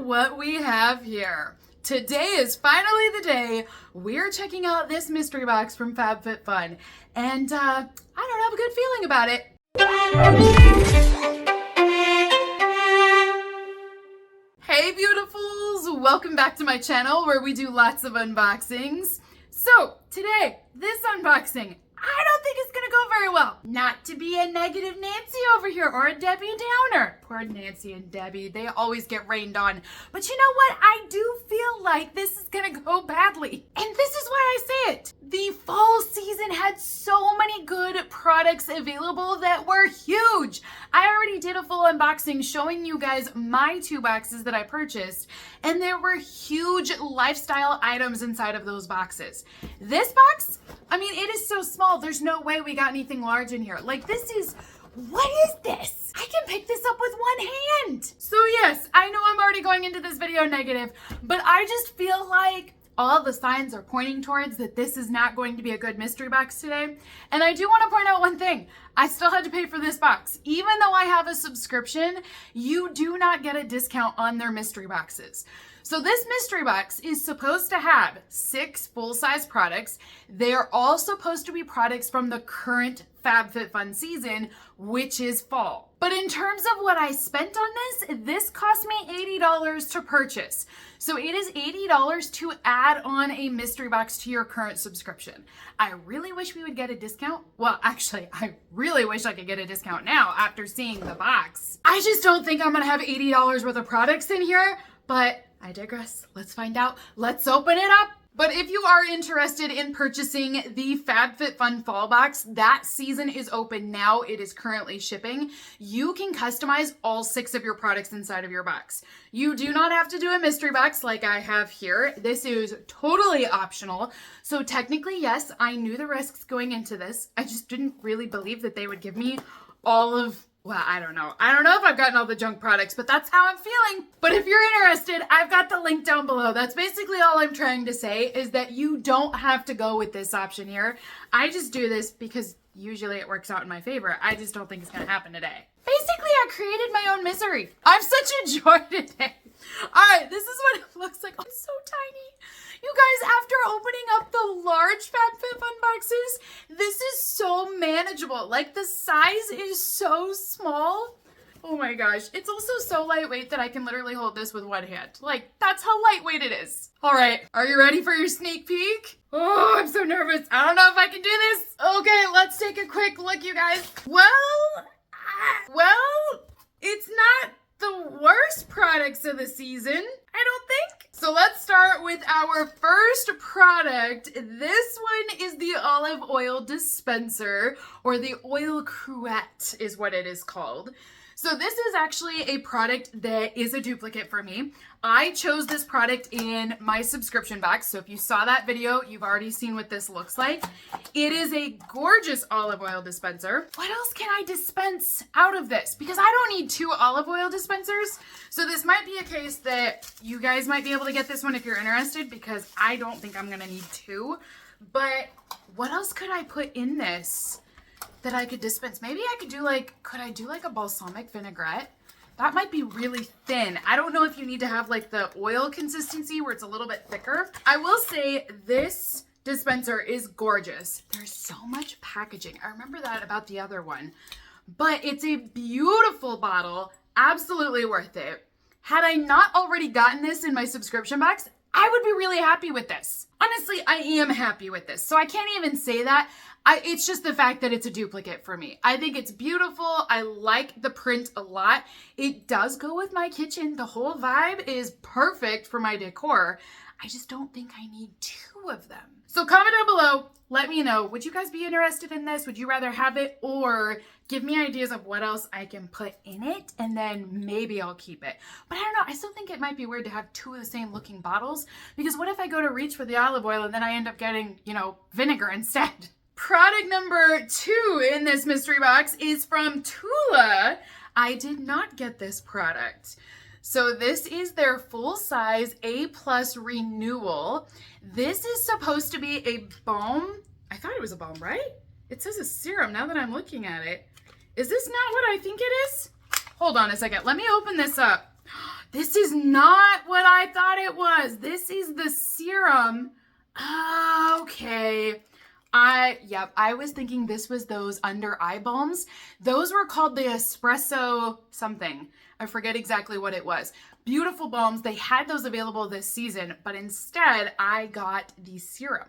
what we have here. Today is finally the day we're checking out this mystery box from FabFitFun, and I don't have a good feeling about it. Hey beautifuls, welcome back to my channel where we do lots of unboxings. So today, this unboxing, I don't think it's gonna go very well. Not to be a negative Nancy over here or a Debbie Downer. Poor Nancy and Debbie, they always get rained on. But you know what? I do feel like this is gonna go badly. And this is why I say it. The fall season had so many good products available that were huge. I already did a full unboxing showing you guys my 2 boxes that I purchased, and there were huge lifestyle items inside of those boxes. This box, I mean, it is so small, there's no way we got anything large in here. Like, this is, what is this? I can pick this up with one hand. So yes, I know I'm already going into this video negative, but I just feel like all the signs are pointing towards that this is not going to be a good mystery box today. And I do want to point out one thing. I still had to pay for this box. Even though I have a subscription, you do not get a discount on their mystery boxes. So this mystery box is supposed to have 6 full-size products. They're all supposed to be products from the current FabFitFun season, which is fall. But in terms of what I spent on this cost me $80 to purchase. So it is $80 to add on a mystery box to your current subscription. I really wish we would get a discount. Well, actually, I really wish I could get a discount now after seeing the box. I just don't think I'm gonna have $80 worth of products in here, but I digress. Let's find out. Let's open it up. But if you are interested in purchasing the FabFitFun Fall Box, that season is open now. It is currently shipping. You can customize all 6 of your products inside of your box. You do not have to do a mystery box like I have here. This is totally optional. So technically, yes, I knew the risks going into this. I just didn't really believe that they would give me all of, well, I don't know. I don't know if I've gotten all the junk products, but that's how I'm feeling. But if you're interested, I've got the link down below. That's basically all I'm trying to say, is that you don't have to go with this option here. I just do this because usually it works out in my favor. I just don't think it's gonna happen today. Basically, I created my own misery. I'm such a joy today. All right, this is what it looks like. It's so tiny. You guys, after opening up the large FabFitFun boxes, this is so manageable. Like, the size is so small. Oh my gosh. It's also so lightweight that I can literally hold this with one hand. Like, that's how lightweight it is. All right, are you ready for your sneak peek? Oh, I'm so nervous. I don't know if I can do this. Okay, let's take a quick look, you guys. Well, it's not the worst products of the season, I don't think. So let's start with our first product. This one is the olive oil dispenser, or the oil cruette is what it is called. So this is actually a product that is a duplicate for me. I chose this product in my subscription box. So if you saw that video, you've already seen what this looks like. It is a gorgeous olive oil dispenser. What else can I dispense out of this? Because I don't need 2 olive oil dispensers. So this might be a case that you guys might be able to get this one if you're interested, because I don't think I'm gonna need 2. But what else could I put in this that I could dispense? Maybe I could do like, could I do like a balsamic vinaigrette? That might be really thin. I don't know if you need to have like the oil consistency where it's a little bit thicker. I will say this dispenser is gorgeous. There's so much packaging. I remember that about the other one, but it's a beautiful bottle. Absolutely worth it. Had I not already gotten this in my subscription box, I would be really happy with this. Honestly, I am happy with this. So I can't even say that. It's just the fact that it's a duplicate for me. I think it's beautiful. I like the print a lot. It does go with my kitchen. The whole vibe is perfect for my decor. I just don't think I need 2 of them. So comment down below. Let me know. Would you guys be interested in this? Would you rather have it, or give me ideas of what else I can put in it, and then maybe I'll keep it. But I don't know. I still think it might be weird to have 2 of the same looking bottles, because what if I go to reach for the olive oil and then I end up getting, you know, vinegar instead? Product number 2 in this mystery box is from Tula. I did not get this product. So this is their full-size A+ renewal. This is supposed to be a balm. I thought it was a balm, right? It says a serum now that I'm looking at it. Is this not what I think it is? Hold on a second. Let me open this up. This is not what I thought it was. This is the serum. Okay. I was thinking this was those under eye balms. Those were called the espresso something. I forget exactly what it was. Beautiful balms. They had those available this season, but instead I got the serum.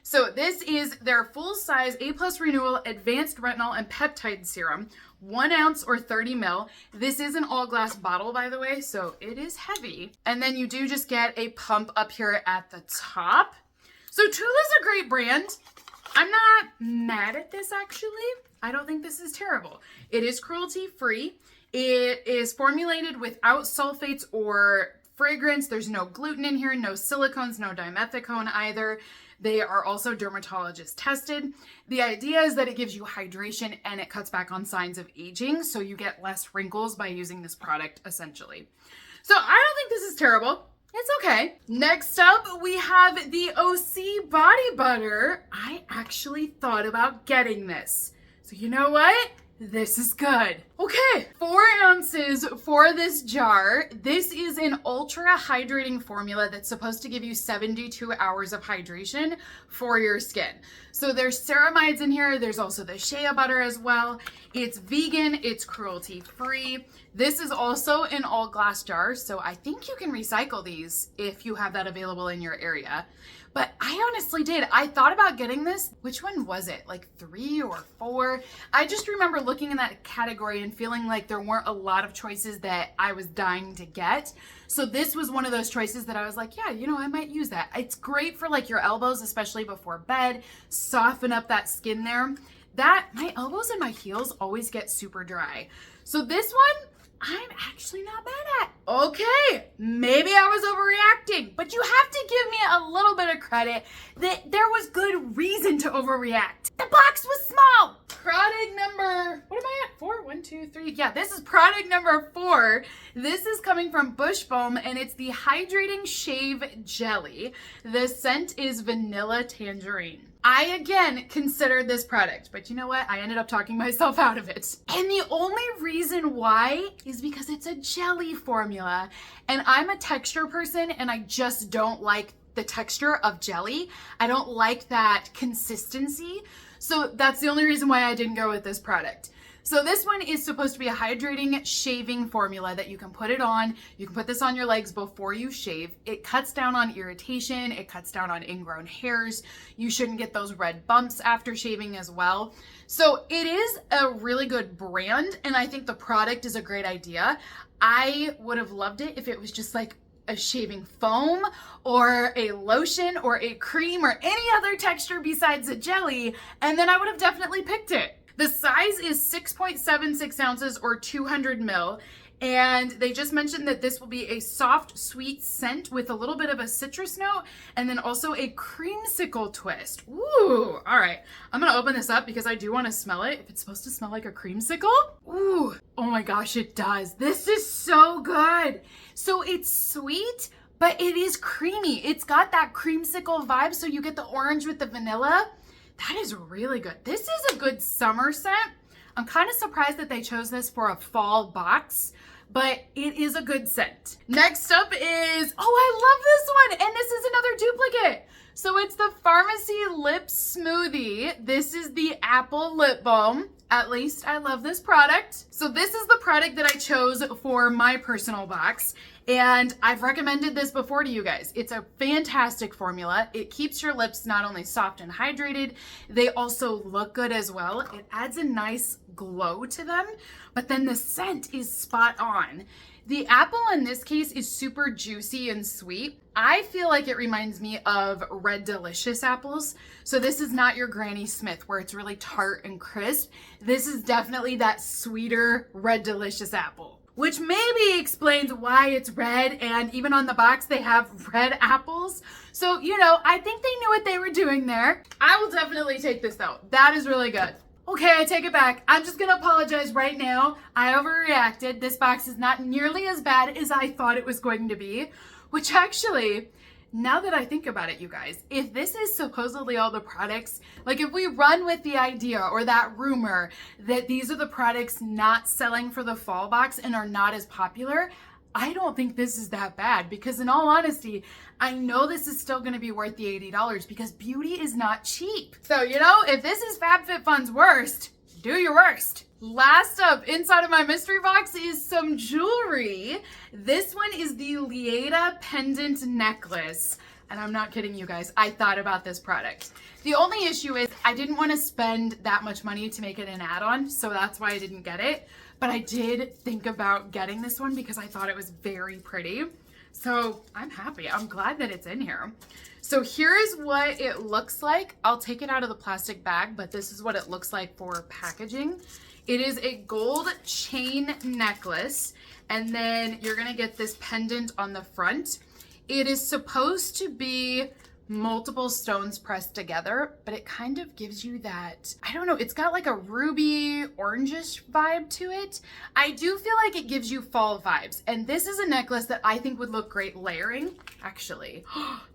So this is their full-size A+ Renewal Advanced Retinol and Peptide Serum, 1 ounce or 30 ml. This is an all-glass bottle, by the way, so it is heavy. And then you do just get a pump up here at the top. So Tula's a great brand. I'm not mad at this, actually. I don't think this is terrible. It is cruelty-free. It is formulated without sulfates or fragrance. There's no gluten in here, no silicones, no dimethicone either. They are also dermatologist tested. The idea is that it gives you hydration and it cuts back on signs of aging, so you get less wrinkles by using this product, essentially. So I don't think this is terrible. It's okay. Next up, we have the Osea Body Butter. I actually thought about getting this. So you know what? This is good. Okay, 4 ounces for this jar. This is an ultra hydrating formula that's supposed to give you 72 hours of hydration for your skin. So there's ceramides in here. There's also the shea butter as well. It's vegan, it's cruelty free. This is also an all glass jar. So I think you can recycle these if you have that available in your area. But I honestly did. I thought about getting this. Which one was it? Like 3 or 4? I just remember looking in that category and feeling like there weren't a lot of choices that I was dying to get. So this was one of those choices that I was like, yeah, you know, I might use that. It's great for like your elbows, especially before bed. Soften up that skin there. My elbows and my heels always get super dry. So this one, I'm actually not bad at. Okay, maybe I was overreacting, but you have to give me a little bit of credit that there was good reason to overreact. The box was small. Product number, what am I at? 4? 1, 2, 3. Yeah, this is product number 4. This is coming from Bush Balm, and it's the Hydrating Shave Jelly. The scent is Vanilla Tangerine. I, again, considered this product, but you know what? I ended up talking myself out of it. And the only reason why is because it's a jelly formula, and I'm a texture person, and I just don't like the texture of jelly. I don't like that consistency. So that's the only reason why I didn't go with this product. So this one is supposed to be a hydrating shaving formula that you can put it on. You can put this on your legs before you shave. It cuts down on irritation. It cuts down on ingrown hairs. You shouldn't get those red bumps after shaving as well. So it is a really good brand, and I think the product is a great idea. I would have loved it if it was just like a shaving foam or a lotion or a cream or any other texture besides a jelly, and then I would have definitely picked it. The size is 6.76 ounces or 200 ml. And they just mentioned that this will be a soft, sweet scent with a little bit of a citrus note and then also a creamsicle twist. Ooh, all right. I'm gonna open this up because I do wanna smell it. If it's supposed to smell like a creamsicle. Ooh, oh my gosh, it does. This is so good. So it's sweet, but it is creamy. It's got that creamsicle vibe, so you get the orange with the vanilla. That is really good. This is a good summer scent. I'm kind of surprised that they chose this for a fall box, but it is a good scent. Next up is, oh, I love this one, and this is another duplicate. So it's the Farmacy Lip Smoothie. This is the Apple Lip Balm. At least I love this product. So this is the product that I chose for my personal box, and I've recommended this before to you guys. It's a fantastic formula. It keeps your lips not only soft and hydrated, they also look good as well. It adds a nice glow to them, but then the scent is spot on. The apple in this case is super juicy and sweet. I feel like it reminds me of Red Delicious apples. So this is not your Granny Smith where it's really tart and crisp. This is definitely that sweeter Red Delicious apple, which maybe explains why it's red, and even on the box they have red apples. So, you know, I think they knew what they were doing there. I will definitely take this though. That is really good. Okay, I take it back. I'm just gonna apologize right now. I overreacted. This box is not nearly as bad as I thought it was going to be, which actually, now that I think about it, you guys, if this is supposedly all the products, like if we run with the idea or that rumor that these are the products not selling for the fall box and are not as popular, I don't think this is that bad because in all honesty, I know this is still going to be worth the $80 because beauty is not cheap. So, you know, if this is FabFitFun's worst, do your worst. Last up inside of my mystery box is some jewelry. This one is the Lieda pendant necklace. And I'm not kidding you guys, I thought about this product. The only issue is I didn't want to spend that much money to make it an add-on, so that's why I didn't get it. But I did think about getting this one because I thought it was very pretty. So I'm happy, I'm glad that it's in here. So here's what it looks like. I'll take it out of the plastic bag, but this is what it looks like for packaging. It is a gold chain necklace, and then you're gonna get this pendant on the front. It is supposed to be multiple stones pressed together, but it kind of gives you that, I don't know, it's got like a ruby orangish vibe to it. I do feel like it gives you fall vibes, and this is a necklace that I think would look great layering. Actually,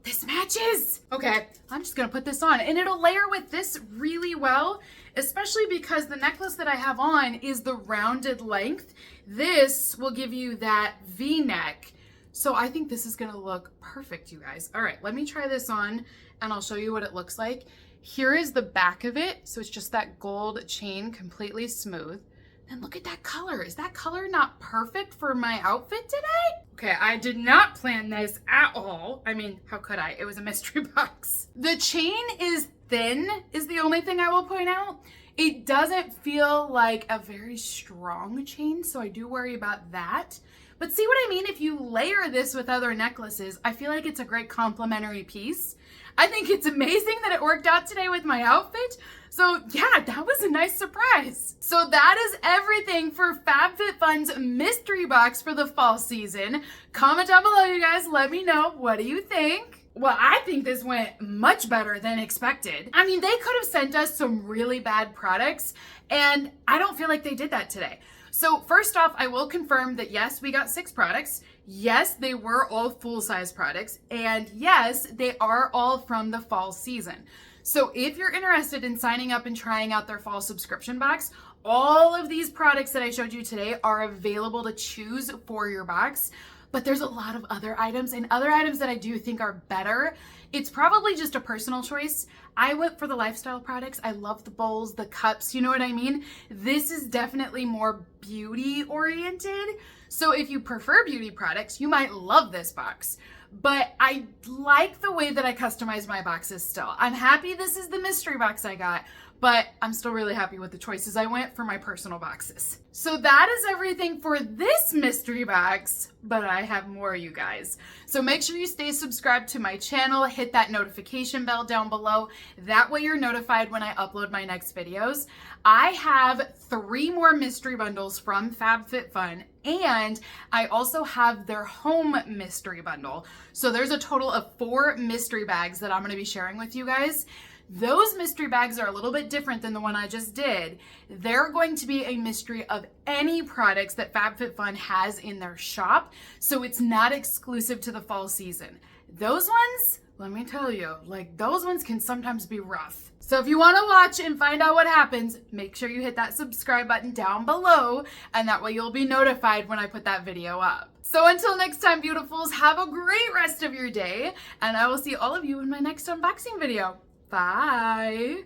this matches. Okay, I'm just gonna put this on, and it'll layer with this really well, especially because the necklace that I have on is the rounded length. This will give you that V-neck. So I think this is gonna look perfect, you guys. All right, let me try this on and I'll show you what it looks like. Here is the back of it. So it's just that gold chain, completely smooth. And look at that color. Is that color not perfect for my outfit today? Okay, I did not plan this at all. I mean, how could I? It was a mystery box. The chain is thin, is the only thing I will point out. It doesn't feel like a very strong chain, so I do worry about that. But see what I mean? If you layer this with other necklaces, I feel like it's a great complementary piece. I think it's amazing that it worked out today with my outfit. So yeah, that was a nice surprise. So that is everything for FabFitFun's mystery box for the fall season. Comment down below, you guys. Let me know. What do you think? Well, I think this went much better than expected. I mean, they could have sent us some really bad products, and I don't feel like they did that today. So first off, I will confirm that yes, we got 6 products. Yes, they were all full-size products. And yes, they are all from the fall season. So if you're interested in signing up and trying out their fall subscription box, all of these products that I showed you today are available to choose for your box. But there's a lot of other items and other items that I do think are better. It's probably just a personal choice. I went for the lifestyle products. I love the bowls, the cups, you know what I mean? This is definitely more beauty oriented. So if you prefer beauty products, you might love this box. But I like the way that I customize my boxes still. I'm happy this is the mystery box I got, but I'm still really happy with the choices I went for my personal boxes. So that is everything for this mystery box, but I have more, you guys. So make sure you stay subscribed to my channel, hit that notification bell down below. That way you're notified when I upload my next videos. I have 3 more mystery bundles from FabFitFun, and I also have their home mystery bundle. So there's a total of 4 mystery bags that I'm gonna be sharing with you guys. Those mystery bags are a little bit different than the one I just did. They're going to be a mystery of any products that FabFitFun has in their shop, so it's not exclusive to the fall season. Those ones, let me tell you, like those ones can sometimes be rough. So if you want to watch and find out what happens, make sure you hit that subscribe button down below, and that way you'll be notified when I put that video up. So until next time, beautifuls, have a great rest of your day, and I will see all of you in my next unboxing video. Bye.